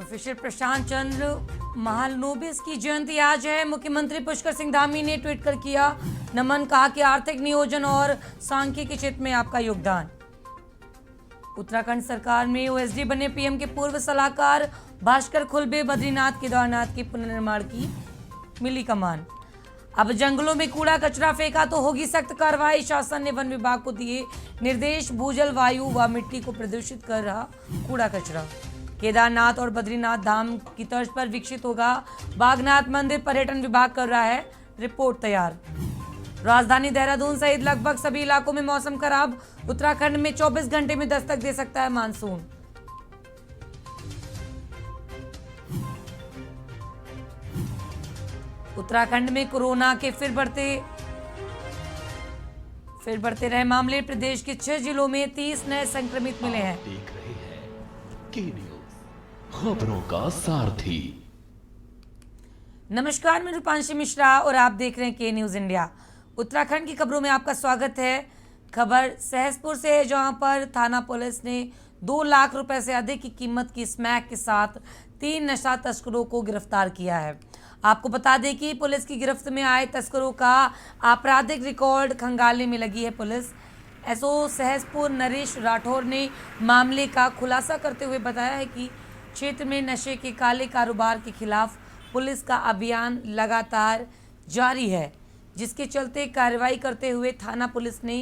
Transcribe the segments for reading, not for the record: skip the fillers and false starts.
Professor प्रशांत चंद्र महालनोबिस की जयंती आज है। मुख्यमंत्री पुष्कर सिंह धामी ने ट्वीट कर किया नमन, कहा कि आर्थिक नियोजन और सांख्यिकी क्षेत्र में आपका योगदान। उत्तराखंड सरकार में ओएसडी बने पीएम के पूर्व सलाहकार भास्कर खुलबे बद्रीनाथ केदारनाथ के पुनर्निर्माण की मिली कमान। अब जंगलों में कूड़ा कचरा फेंका तो होगी सख्त कार्रवाई, शासन ने वन विभाग को दिए निर्देश। भूजल, वायु व मिट्टी को प्रदूषित कर रहा कूड़ा कचरा। केदारनाथ और बद्रीनाथ धाम की तर्ज पर विकसित होगा बागनाथ मंदिर, पर्यटन विभाग कर रहा है रिपोर्ट तैयार। राजधानी देहरादून सहित लगभग सभी इलाकों में मौसम खराब, उत्तराखंड में 24 घंटे में दस्तक दे सकता है मानसून। उत्तराखंड में कोरोना के फिर बढ़ते रहे मामले, प्रदेश के 6 जिलों में 30 नए संक्रमित मिले हैं। देख रहे हैं के न्यूज़, खबरों का सारथी। नमस्कार, मैं रूपांशी मिश्रा और आप देख रहे हैं के न्यूज़ इंडिया। उत्तराखंड की खबरों में आपका स्वागत है। खबर सहसपुर से है, जहां पर थाना पुलिस ने 2 लाख रुपए से अधिक की कीमत की स्मैक के साथ 3 नशा तस्करों को गिरफ्तार किया है। आपको बता दें कि पुलिस की गिरफ्त में आए तस्करों का आपराधिक रिकॉर्ड खंगालने में लगी है पुलिस। एसओ सहसपुर नरेश राठौर ने मामले का खुलासा करते हुए बताया है कि क्षेत्र में नशे के काले कारोबार के खिलाफ पुलिस का अभियान लगातार जारी है, जिसके चलते कार्रवाई करते हुए थाना पुलिस ने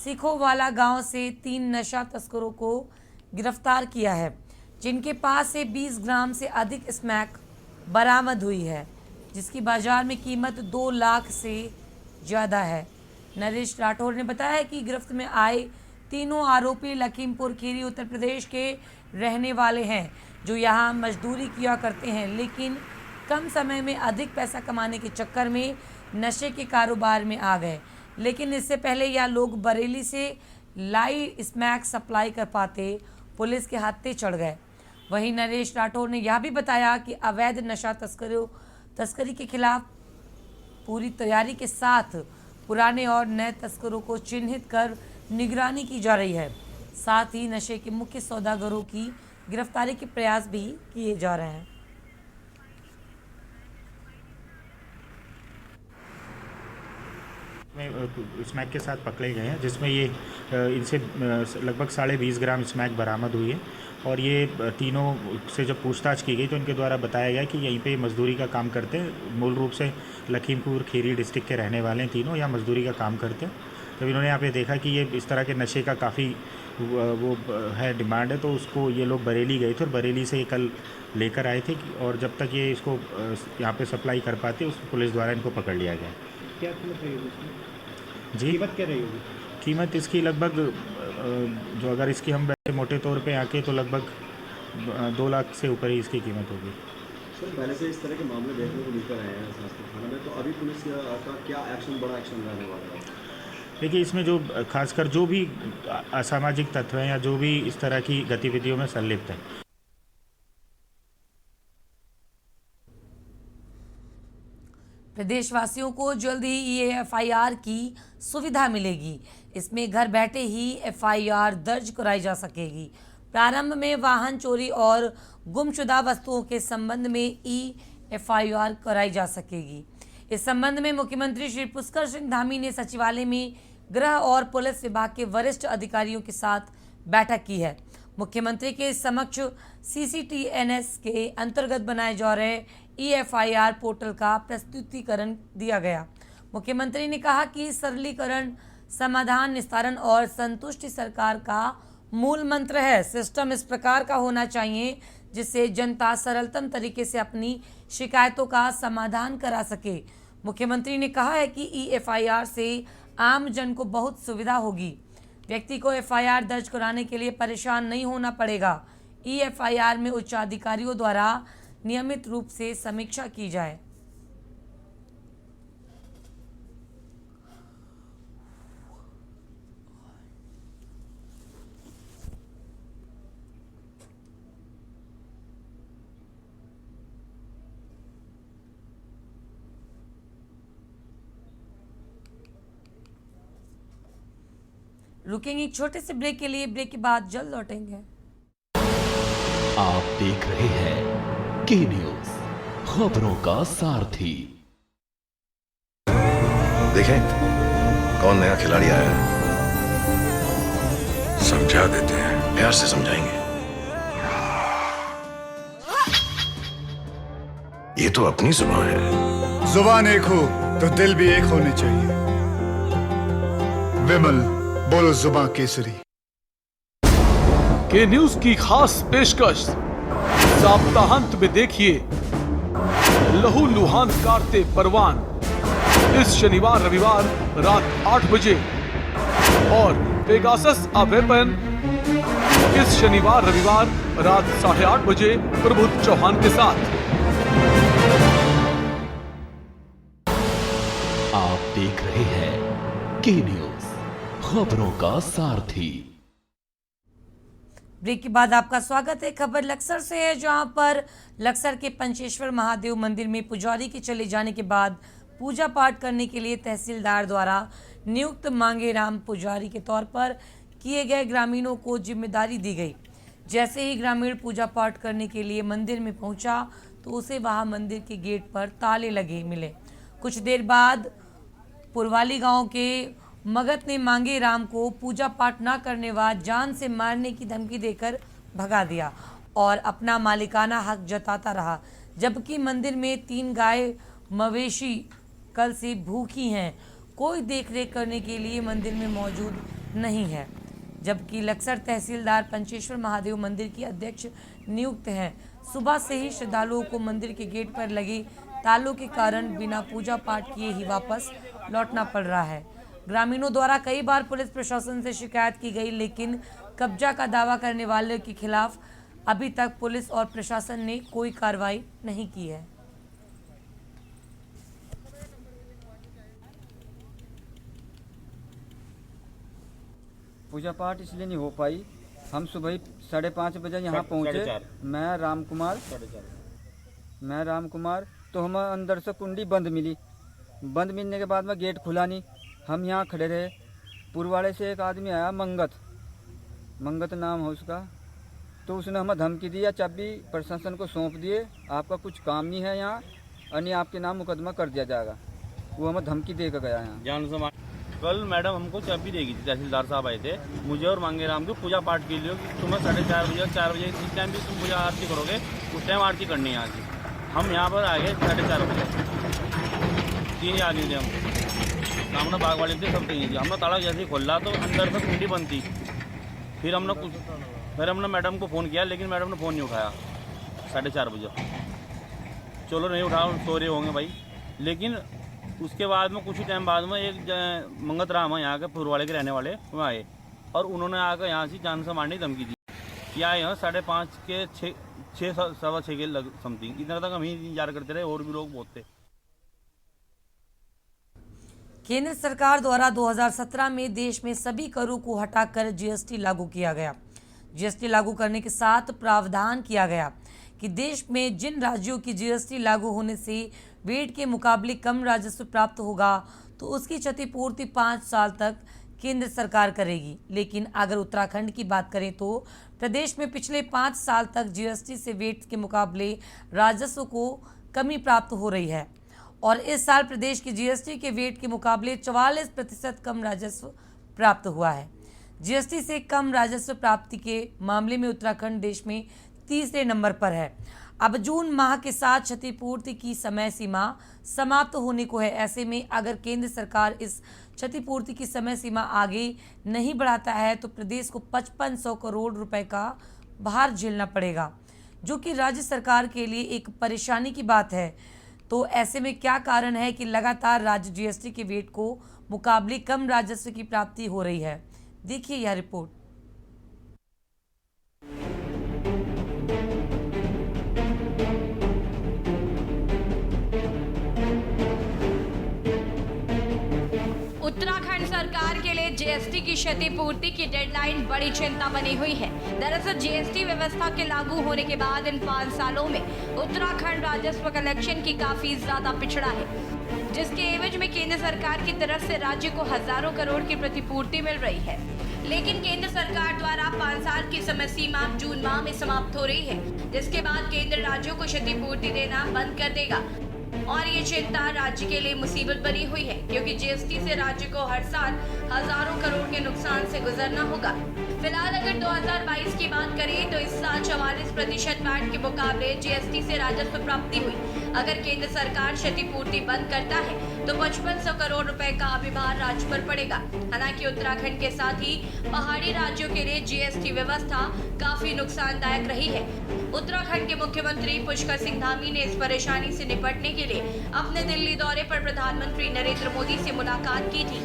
सिखोवाला गांव से 3 नशा तस्करों को गिरफ्तार किया है, जिनके पास से 20 ग्राम से अधिक स्मैक बरामद हुई है, जिसकी बाजार में कीमत 2 लाख से ज़्यादा है। नरेश राठौर ने बताया कि गिरफ्त में आए तीनों आरोपी लखीमपुर खीरी उत्तर प्रदेश के रहने वाले हैं, जो यहां मजदूरी किया करते हैं, लेकिन कम समय में अधिक पैसा कमाने के चक्कर में नशे के कारोबार में आ गए। लेकिन इससे पहले यह लोग बरेली से लाई स्मैक सप्लाई कर पाते पुलिस के हाथे चढ़ गए। वहीं नरेश राठौर ने यह भी बताया कि अवैध नशा तस्करी के खिलाफ पूरी तैयारी के साथ पुराने और नए तस्करों को चिन्हित कर निगरानी की जा रही है। साथ ही नशे के मुख्य सौदागरों की गिरफ्तारी के प्रयास भी किए जा रहे हैं। स्मैक के साथ पकड़े गए हैं, जिसमें ये इनसे लगभग 20.5 ग्राम स्मैक बरामद हुई है। और ये तीनों से जब पूछताछ की गई तो इनके द्वारा बताया गया कि यहीं पे मजदूरी का काम करते हैं। मूल रूप से लखीमपुर खीरी डिस्ट्रिक्ट के रहने वाले हैं तीनों, या मजदूरी का काम करते हैं। जब इन्होंने यहाँ पे देखा कि ये इस तरह के नशे का काफ़ी वो है डिमांड है, तो उसको ये लोग बरेली गए थे और बरेली से ये कल लेकर आए थे। और जब तक ये इसको यहाँ पे सप्लाई कर पाते, उस पुलिस द्वारा इनको पकड़ लिया गया। क्या कीमत रही होगी? जी, कीमत क्या रही होगी? कीमत इसकी लगभग जो अगर इसकी हम मोटे तौर पे आके तो लगभग 2 लाख से ऊपर ही इसकी कीमत होगी। सर, पहले से इस तरह के मामले देखने को लेकर आए हैं शासकीय थाना में, तो अभी पुलिस का क्या बड़ा एक्शन रहने वाला है? देखिए, इसमें जो खासकर जो भी असामाजिक तत्व हैं या जो भी इस तरह की गतिविधियों में संलिप्त हैं, प्रदेशवासियों को जल्द ही ईएफआईआर की सुविधा मिलेगी। इसमें घर बैठे ही एफआईआर दर्ज कराई जा सकेगी। प्रारंभ में वाहन चोरी और गुमशुदा वस्तुओं के संबंध में ईएफआईआर कराई जा सकेगी। इस संबंध में मुख्यमंत्री श्री पुष्कर सिंह धामी ने सचिवालय में गृह और पुलिस विभाग के वरिष्ठ अधिकारियों के साथ बैठक की है। मुख्यमंत्री के समक्ष सीसीटीएनएस के अंतर्गत बनाए जा रहे ईएफआईआर पोर्टल का प्रस्तुतिकरण दिया गया। मुख्यमंत्री ने कहा कि सरलीकरण, समाधान, निस्तारण और संतुष्टि सरकार का मूल मंत्र है। सिस्टम इस प्रकार का होना चाहिए जिससे जनता सरलतम तरीके से अपनी शिकायतों का समाधान करा सके। मुख्यमंत्री ने कहा है कि ईएफआईआर से आम जन को बहुत सुविधा होगी। व्यक्ति को एफआईआर दर्ज कराने के लिए परेशान नहीं होना पड़ेगा। ईएफआईआर में उच्च अधिकारियों द्वारा नियमित रूप से समीक्षा की जाए। रुकेंगे एक छोटे से ब्रेक के लिए। ब्रेक के बाद जल्द लौटेंगे। आप देख रहे हैं की न्यूज, खबरों का सारथी। देखें कौन नया खिलाड़ी आया है। समझा देते हैं, प्यार से समझाएंगे। ये तो अपनी जुबान है। जुबान एक हो तो दिल भी एक होने चाहिए। विमल बोलो जुबान केसरी। के न्यूज की खास पेशकश सप्ताहांत में देखिए लहू लुहान कारते परवान इस शनिवार रविवार रात 8 बजे और पेगासस अ वेपन इस शनिवार रविवार रात 8:30 बजे प्रबुद्ध चौहान के साथ। आप देख रहे हैं की न्यूज, खबरों का सारथी। ब्रेक के बाद आपका स्वागत है। खबर लक्सर से है, जहां पर लक्सर के पंचेश्वर महादेव मंदिर में पुजारी के चले जाने के बाद पूजा पाठ करने के लिए तहसीलदार द्वारा नियुक्त मांगेराम पुजारी के तौर पर किए गए ग्रामीणों को जिम्मेदारी दी गई। जैसे ही ग्रामीण पूजा पाठ करने के लिए मंदिर में पहुंचा तो उसे वहां मंदिर के गेट पर ताले लगे मिले। कुछ देर बाद पुरवाली गांव के मगत ने मांगेराम को पूजा पाठ न करने व जान से मारने की धमकी देकर भगा दिया और अपना मालिकाना हक जताता रहा, जबकि मंदिर में 3 गाय मवेशी कल से भूखी हैं। कोई देखरेख करने के लिए मंदिर में मौजूद नहीं है, जबकि लक्सर तहसीलदार पंचेश्वर महादेव मंदिर की अध्यक्ष नियुक्त हैं। सुबह से ही श्रद्धालुओं को मंदिर के गेट पर लगे तालों के कारण बिना पूजा पाठ किए ही वापस लौटना पड़ रहा है। ग्रामीणों द्वारा कई बार पुलिस प्रशासन से शिकायत की गई, लेकिन कब्जा का दावा करने वाले के खिलाफ अभी तक पुलिस और प्रशासन ने कोई कार्रवाई नहीं की है। पूजा पाठ इसलिए नहीं हो पाई, हम सुबह ही 5:30 बजे यहाँ पहुँचे। मैं राम कुमार तो हमें अंदर से कुंडी बंद मिली। बंद मिलने के बाद में गेट खुला नहीं, हम यहाँ खड़े रहे। पुरवाड़े से एक आदमी आया, मंगत नाम है उसका, तो उसने हमें धमकी दी, चाबी प्रशासन को सौंप दिए, आपका कुछ काम नहीं है यहाँ, अन्य आपके नाम मुकदमा कर दिया जाएगा। वो हमें धमकी दे कर गया यहाँ। कल मैडम हमको चाबी देगी थी, तहसीलदार साहब आए थे मुझे और मांगेराम को पूजा पाठ के लिए कि तुम्हें 4:30 बजे 4 बजे जिस टाइम भी तुम पूजा आरती करोगे उस टाइम आरती करनी है यहाँ की। हम यहाँ पर आ गए 4:30 बजे, 3 आदमी थे हम, सामने बाग वाले थे, सब तीन थे। हमने ताला जैसे ही खोला तो अंदर से कुंडी बंद थी। फिर हमने मैडम को फ़ोन किया, लेकिन मैडम ने फ़ोन नहीं उठाया 4:30 बजे। चलो नहीं उठाओ, सो रहे होंगे भाई। लेकिन उसके बाद में कुछ ही टाइम बाद में एक मंगत राम है यहाँ के पुरवाड़े के रहने वाले, वो आए और उन्होंने आकर यहाँ से जान से मारने की धमकी दी। क्या है 5:30 के 6 सवा 6 के समथिंग, इतना तक हम ही इंतजार करते रहे, और भी लोग बहुत थे। केंद्र सरकार द्वारा 2017 में देश में सभी करों को हटाकर जीएसटी लागू किया गया। जीएसटी लागू करने के साथ प्रावधान किया गया कि देश में जिन राज्यों की जीएसटी लागू होने से वेट के मुकाबले कम राजस्व प्राप्त होगा तो उसकी क्षतिपूर्ति 5 साल तक केंद्र सरकार करेगी। लेकिन अगर उत्तराखंड की बात करें तो प्रदेश में पिछले 5 साल तक जीएसटी से वेट के मुकाबले राजस्व को कमी प्राप्त हो रही है और इस साल प्रदेश की जीएसटी के वेट के मुकाबले 44% कम राजस्व प्राप्त हुआ है। जीएसटी से कम राजस्व प्राप्ति के मामले में उत्तराखंड देश में तीसरे नंबर पर है। अब जून माह के साथ क्षतिपूर्ति की समय सीमा समाप्त होने को है। ऐसे में अगर केंद्र सरकार इस क्षतिपूर्ति की समय सीमा आगे नहीं बढ़ाता है तो प्रदेश को 5500 करोड़ रुपए का भार झेलना पड़ेगा, जो कि राज्य सरकार के लिए एक परेशानी की बात है। तो ऐसे में क्या कारण है कि लगातार राज्य जीएसटी के वेट को मुकाबले कम राजस्व की प्राप्ति हो रही है? देखिए यह रिपोर्ट। उत्तराखंड सरकार के लिए जीएसटी की क्षतिपूर्ति की डेडलाइन बड़ी चिंता बनी हुई है। दरअसल जीएसटी व्यवस्था के लागू होने के बाद इन 5 सालों में उत्तराखंड राजस्व कलेक्शन की काफी ज्यादा पिछड़ा है, जिसके एवज में केंद्र सरकार की तरफ से राज्य को हजारों करोड़ की प्रतिपूर्ति मिल रही है। लेकिन केंद्र सरकार द्वारा 5 साल की समय सीमा जून माह में समाप्त हो रही है, जिसके बाद केंद्र राज्यों को क्षतिपूर्ति देना बंद कर देगा। और ये चिंता राज्य के लिए मुसीबत बनी हुई है, क्योंकि जीएसटी से राज्य को हर साल हजारों करोड़ के नुकसान से गुजरना होगा। फिलहाल अगर 2022 की बात करें तो इस साल 44% वैट के मुकाबले जीएसटी से राजस्व प्राप्ति हुई। अगर केंद्र सरकार क्षतिपूर्ति बंद करता है तो 5500 करोड़ रुपए का अभिभार राज्य पर पड़ेगा। हालांकि उत्तराखंड के साथ ही पहाड़ी राज्यों के लिए जीएसटी व्यवस्था काफी नुकसानदायक रही है। उत्तराखंड के मुख्यमंत्री पुष्कर सिंह धामी ने इस परेशानी से निपटने के लिए अपने दिल्ली दौरे पर प्रधानमंत्री नरेंद्र मोदी से मुलाकात की थी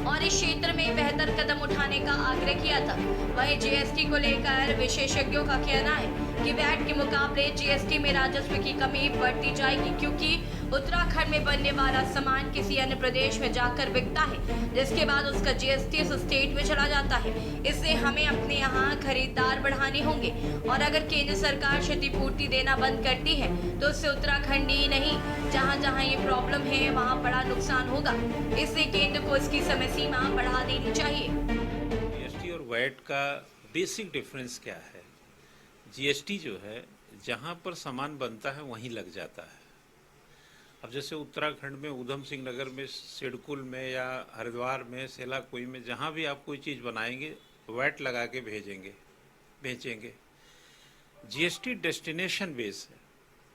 और इस क्षेत्र में बेहतर कदम उठाने का आग्रह किया था। वहीं जीएसटी को लेकर विशेषज्ञों का कहना है कि वैट के मुकाबले जीएसटी में राजस्व की कमी बढ़ती जाएगी, क्योंकि उत्तराखंड में बनने वाला सामान किसी अन्य प्रदेश में जाकर बिकता है, जिसके बाद उसका जीएसटी उस स्टेट में चला जाता है। इससे हमें अपने यहाँ खरीदार बढ़ाने होंगे और अगर केंद्र सरकार क्षतिपूर्ति देना बंद करती है तो उससे उत्तराखंड ही नहीं, जहाँ जहाँ ये प्रॉब्लम है वहाँ बड़ा नुकसान होगा। इससे केंद्र को इसकी समय सीमा बढ़ा देनी चाहिए। जीएसटी और वैट का बेसिक डिफरेंस क्या है? जीएसटी जो है जहाँ पर सामान बनता है वहीं लग जाता है। अब जैसे उत्तराखंड में उधम सिंह नगर में, सिडकुल में या हरिद्वार में, सेलाकुई में, जहाँ भी आप कोई चीज़ बनाएंगे वैट लगा के बेचेंगे। जीएसटी डेस्टिनेशन बेस है,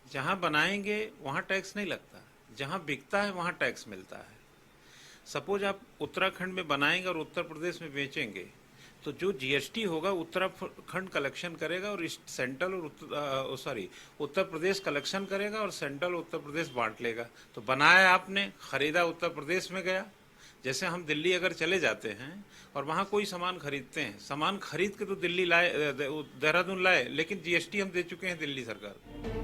जहाँ बनाएंगे वहाँ टैक्स नहीं लगता, जहाँ बिकता है वहाँ टैक्स मिलता है। सपोज आप उत्तराखंड में बनाएंगे और उत्तर प्रदेश में बेचेंगे तो जो जीएसटी होगा उत्तराखंड कलेक्शन करेगा और सेंट्रल और उत्तर प्रदेश कलेक्शन करेगा और सेंट्रल उत्तर प्रदेश बांट लेगा। तो बनाया आपने, खरीदा उत्तर प्रदेश में गया। जैसे हम दिल्ली अगर चले जाते हैं और वहाँ कोई सामान खरीदते हैं, सामान खरीद के तो दिल्ली लाए, देहरादून लाए, लेकिन जीएसटी हम दे चुके हैं दिल्ली सरकार को।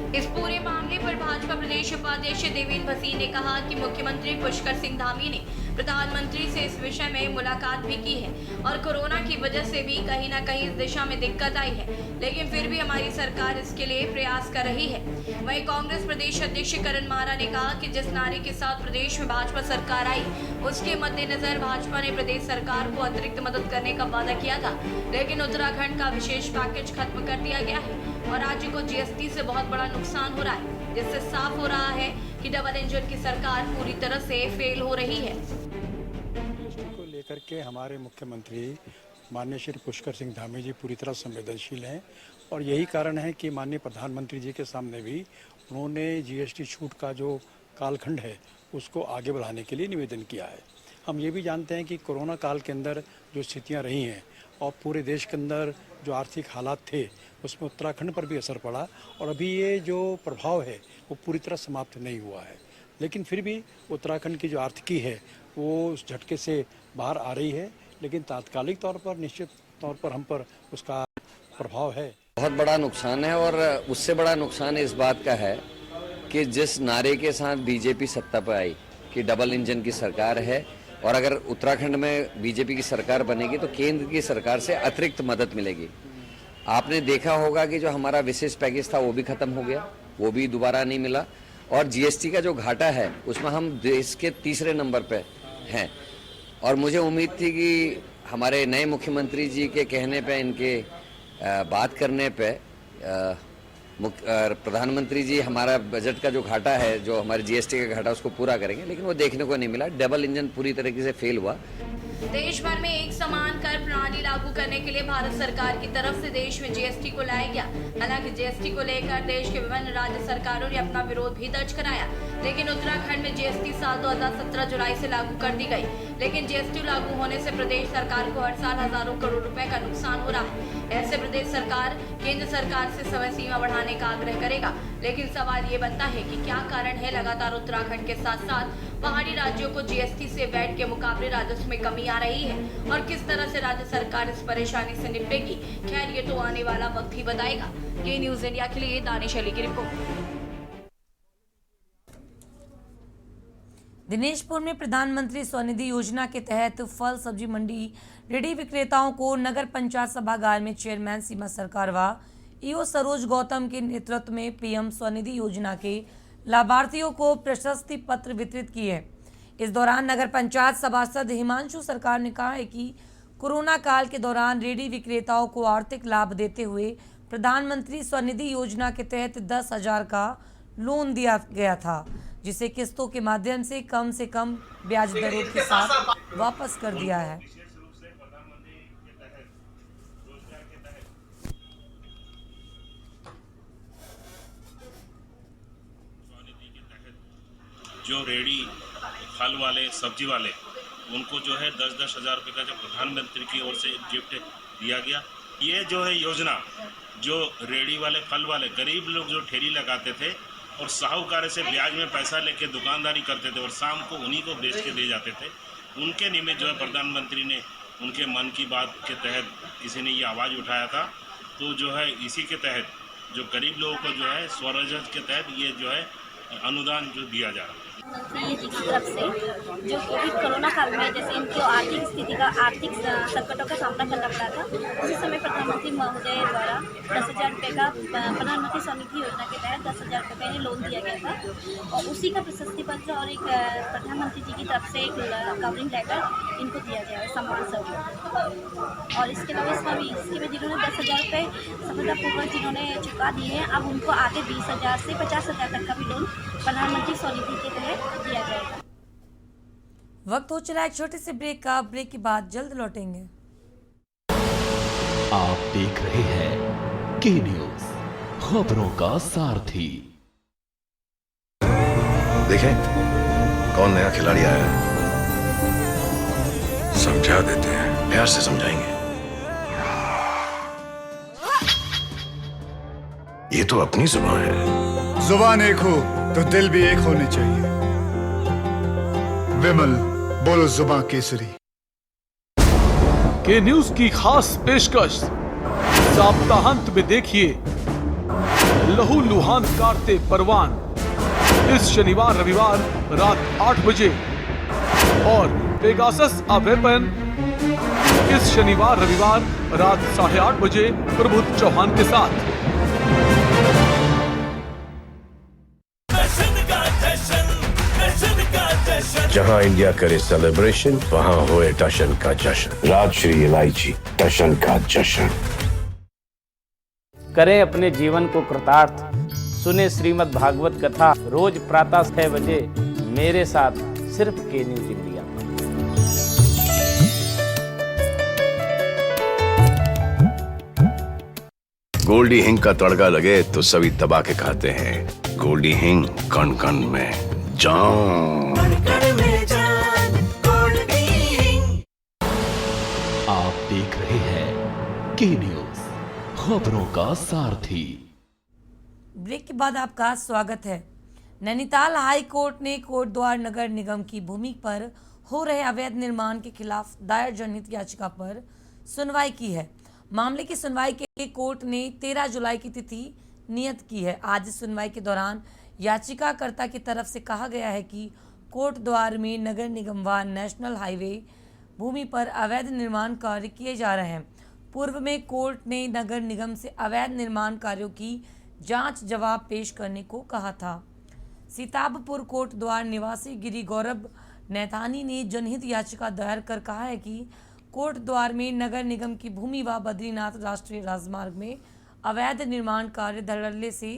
इस पूरे मामले पर भाजपा प्रदेश उपाध्यक्ष देवेंद्र भसीन ने कहा कि मुख्यमंत्री पुष्कर सिंह धामी ने प्रधानमंत्री से इस विषय में मुलाकात भी की है और कोरोना की वजह से भी कहीं न कहीं इस दिशा में दिक्कत आई है, लेकिन फिर भी हमारी सरकार इसके लिए प्रयास कर रही है। वहीं कांग्रेस प्रदेश अध्यक्ष करण मारा ने कहा कि जिस नारे के साथ प्रदेश में भाजपा सरकार आई, उसके मद्देनजर भाजपा ने प्रदेश सरकार को अतिरिक्त मदद करने का वादा किया था, लेकिन उत्तराखंड का विशेष पैकेज खत्म कर दिया गया है और राज्य को जीएसटी से बहुत बड़ा नुकसान हो रहा है, जिससे साफ हो रहा है कि डबल इंजन की सरकार पूरी तरह से फेल हो रही है। जीएसटी को लेकर के हमारे मुख्यमंत्री माननीय श्री पुष्कर सिंह धामी जी पूरी तरह संवेदनशील हैं और यही कारण है कि माननीय प्रधानमंत्री जी के सामने भी उन्होंने जीएसटी छूट का जो कालखंड है उसको आगे बढ़ाने के लिए निवेदन किया है। हम ये भी जानते हैं कि कोरोना काल के अंदर जो स्थितियाँ रही हैं और पूरे देश के अंदर जो आर्थिक हालात थे उसमें उत्तराखंड पर भी असर पड़ा और अभी ये जो प्रभाव है वो पूरी तरह समाप्त नहीं हुआ है, लेकिन फिर भी उत्तराखंड की जो आर्थिकी है वो उस झटके से बाहर आ रही है, लेकिन तात्कालिक तौर पर निश्चित तौर पर हम पर उसका प्रभाव है। बहुत बड़ा नुकसान है और उससे बड़ा नुकसान इस बात का है कि जिस नारे के साथ बीजेपी सत्ता पर आई कि डबल इंजन की सरकार है और अगर उत्तराखंड में बीजेपी की सरकार बनेगी तो केंद्र की सरकार से अतिरिक्त मदद मिलेगी। आपने देखा होगा कि जो हमारा विशेष पैकेज था वो भी खत्म हो गया, वो भी दोबारा नहीं मिला और जीएसटी का जो घाटा है उसमें हम देश के तीसरे नंबर पे हैं और मुझे उम्मीद थी कि हमारे नए मुख्यमंत्री जी के कहने पे, इनके बात करने पे प्रधानमंत्री जी हमारा बजट का जो घाटा है, जो हमारे जीएसटी का घाटा, उसको पूरा करेंगे, लेकिन वो देखने को नहीं मिला। डबल इंजन पूरी तरीके से फेल हुआ। देश भर में एक समान कर प्रणाली लागू करने के लिए भारत सरकार की तरफ से देश में जीएसटी को लाया गया। हालांकि जीएसटी को लेकर देश के विभिन्न राज्य सरकारों ने अपना विरोध भी दर्ज कराया, लेकिन उत्तराखंड में जीएसटी साल 2017 जुलाई से लागू कर दी गई। लेकिन जीएसटी लागू होने से प्रदेश सरकार को हर साल हजारों करोड़ रुपए का नुकसान हो रहा है। ऐसे प्रदेश सरकार केंद्र सरकार से समय सीमा बढ़ाने का आग्रह करेगा, लेकिन सवाल ये बनता है कि क्या कारण है लगातार उत्तराखंड के साथ साथ पहाड़ी राज्यों को जीएसटी से वैट के मुकाबले राजस्व में कमी आ रही है और किस तरह से राज्य सरकार इस परेशानी से निपटेगी। खैर, ये तो आने वाला वक्त ही बताएगा। के न्यूज इंडिया के लिए दानिश अली की रिपोर्ट। दिनेशपुर में प्रधानमंत्री स्वनिधि योजना के तहत फल सब्जी मंडी रेडी विक्रेताओं को नगर पंचायत सभागार में चेयरमैन सीमा सरकार व ईओ सरोज गौतम के नेतृत्व में पीएम स्वनिधि योजना के लाभार्थियों को प्रशस्ति पत्र वितरित किए। इस दौरान नगर पंचायत सभासद हिमांशु सरकार ने कहा है कि कोरोना काल के दौरान रेहड़ी विक्रेताओं को आर्थिक लाभ देते हुए प्रधानमंत्री स्वनिधि योजना के तहत 10,000 का लोन दिया गया था, जिसे किस्तों के माध्यम से कम ब्याज दरों के साथ वापस कर दिया है। जो रेहड़ी फल वाले सब्जी वाले उनको जो है 10-10 हज़ार रुपये का जो प्रधानमंत्री की ओर से गिफ्ट दिया गया। ये जो है योजना जो रेहड़ी वाले फल वाले गरीब लोग जो ठेली लगाते थे और साहूकार से ब्याज में पैसा लेके दुकानदारी करते थे और शाम को उन्हीं को बेच के दे जाते थे, उनके निमित्त जो है प्रधानमंत्री ने उनके मन की बात के तहत किसी ने ये आवाज़ उठाया था। तो जो है इसी के तहत जो गरीब लोगों को जो है स्वरोजगार के तहत ये जो है अनुदान जो दिया जा रहा है मंत्री जी की तरफ से जो कोविड कोरोना काल में जैसे इनकी आर्थिक स्थिति का आर्थिक संकटों का सामना करना पड़ा था, उसी समय प्रधानमंत्री महोदय द्वारा 10,000 रुपये का प्रधानमंत्री स्वनिधि योजना के तहत 10,000 रुपये का लोन दिया गया था और उसी का प्रशस्ति पत्र और एक प्रधानमंत्री जी की तरफ से एक कवरिंग लेटर इनको दिया गया है सम्मान स्वरूप। और इसके अलावा इसके में जिन्होंने 10,000 रुपये सफलतापूर्वक जिन्होंने चुका दिए हैं, अब उनको आगे 20,000 से 50,000 तक का भी लोन प्रधानमंत्री स्वनिधि के तहत दिया जाएगा। वक्त हो चला एक छोटे से ब्रेक का। ब्रेक के बाद जल्द लौटेंगे। आप देख रहे हैं के न्यूज, खबरों का सारथी। देखें कौन नया खिलाड़ी आया है, समझा देते हैं, प्यार से समझाएंगे। ये तो अपनी जुबान है। जुबान एक हो तो दिल भी एक होने चाहिए। विमल बोलो जुबान केसरी। के न्यूज की खास पेशकश सप्ताहांत में देखिए लहू लुहान कारते परवान इस शनिवार रविवार रात 8 बजे और पेगासस अ वेपन इस शनिवार रविवार रात 8:30 बजे प्रबुद्ध चौहान के साथ। जहां इंडिया करे सेलिब्रेशन वहां होए टशन का जश्न। राजश्री इलायची टशन का जश्न। करें अपने जीवन को कृतार्थ, सुने श्रीमद् भागवत कथा रोज प्रातः 6 बजे मेरे साथ सिर्फ के न्यूज इंडिया। गोल्डी हिंग का तड़का लगे तो सभी दबा के खाते हैं। गोल्डी हिंग कण कण में जान। आप देख रहे हैं के न्यूज, खबरों का सारथी। ब्रेक के बाद आपका स्वागत है। नैनीताल हाई कोर्ट ने कोटद्वार नगर निगम की भूमि पर हो रहे अवैध निर्माण के खिलाफ दायर जनहित याचिका पर सुनवाई की है। मामले की सुनवाई के लिए कोर्ट ने 13 जुलाई की तिथि नियत की है। आज सुनवाई के दौरान याचिकाकर्ता की तरफ से कहा गया है कि कोटद्वार में नगर निगम व नेशनल हाईवे भूमि पर अवैध निर्माण कार्य किए जा रहे हैं। पूर्व में कोर्ट ने नगर निगम से अवैध निर्माण कार्यों की जांच जवाब पेश करने को कहा था। सीताबपुर कोटद्वार निवासी गिरी गौरव नैथानी ने जनहित याचिका दायर कर कहा है कि कोटद्वार में नगर निगम की भूमि व बद्रीनाथ राष्ट्रीय राजमार्ग में अवैध निर्माण कार्य धड़ल्ले से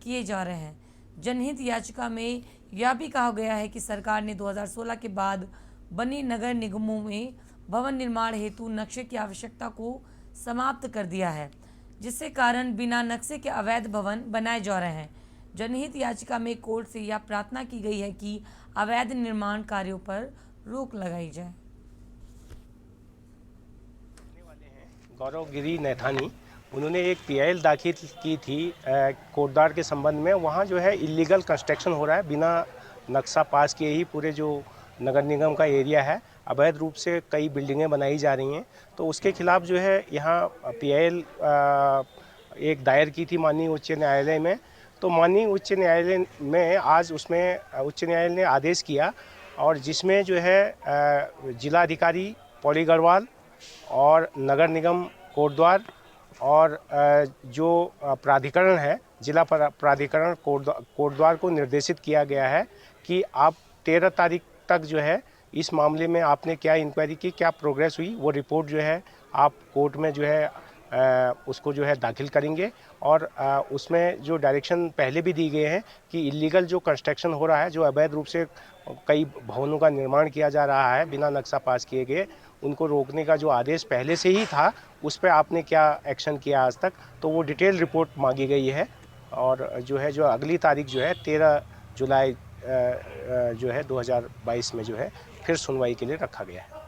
किए जा रहे हैं। जनहित याचिका में यह भी कहा गया है कि सरकार ने 2016 के बाद बने नगर निगमों में भवन निर्माण हेतु नक्शे की आवश्यकता को समाप्त कर दिया है, जिससे कारण बिना नक्शे के अवैध भवन बनाए जा रहे हैं। जनहित याचिका में कोर्ट से यह प्रार्थना की गई है कि अवैध निर्माण कार्यों पर रोक लगाई जाए। गौरव गिरी नैथानी, उन्होंने एक पीआईएल दाखिल की थी कोटद्वार के संबंध में। वहाँ जो है इलीगल कंस्ट्रक्शन हो रहा है, बिना नक्शा पास किए ही पूरे जो नगर निगम का एरिया है अवैध रूप से कई बिल्डिंगें बनाई जा रही हैं। तो उसके खिलाफ जो है यहाँ पीआईएल एक दायर की थी माननीय उच्च न्यायालय में। तो माननीय उच्च न्यायालय में आज उसमें उच्च न्यायालय ने आदेश किया और जिसमें जो है जिलाधिकारी पौड़ी गढ़वाल और नगर निगम कोटद्वार और जो प्राधिकरण है जिला प्राधिकरण कोटद्वार को निर्देशित किया गया है कि आप 13 तारीख तक जो है इस मामले में आपने क्या इंक्वायरी की, क्या प्रोग्रेस हुई, वो रिपोर्ट जो है आप कोर्ट में जो है उसको जो है दाखिल करेंगे। और उसमें जो डायरेक्शन पहले भी दी गए हैं कि इलीगल जो कंस्ट्रक्शन हो रहा है, जो अवैध रूप से कई भवनों का निर्माण किया जा रहा है बिना नक्शा पास किए गए, उनको रोकने का जो आदेश पहले से ही था, उस पर आपने क्या एक्शन किया आज तक, तो वो डिटेल रिपोर्ट मांगी गई है। और जो अगली तारीख जो है 13 जुलाई जो है 2022 में जो है फिर सुनवाई के लिए रखा गया है।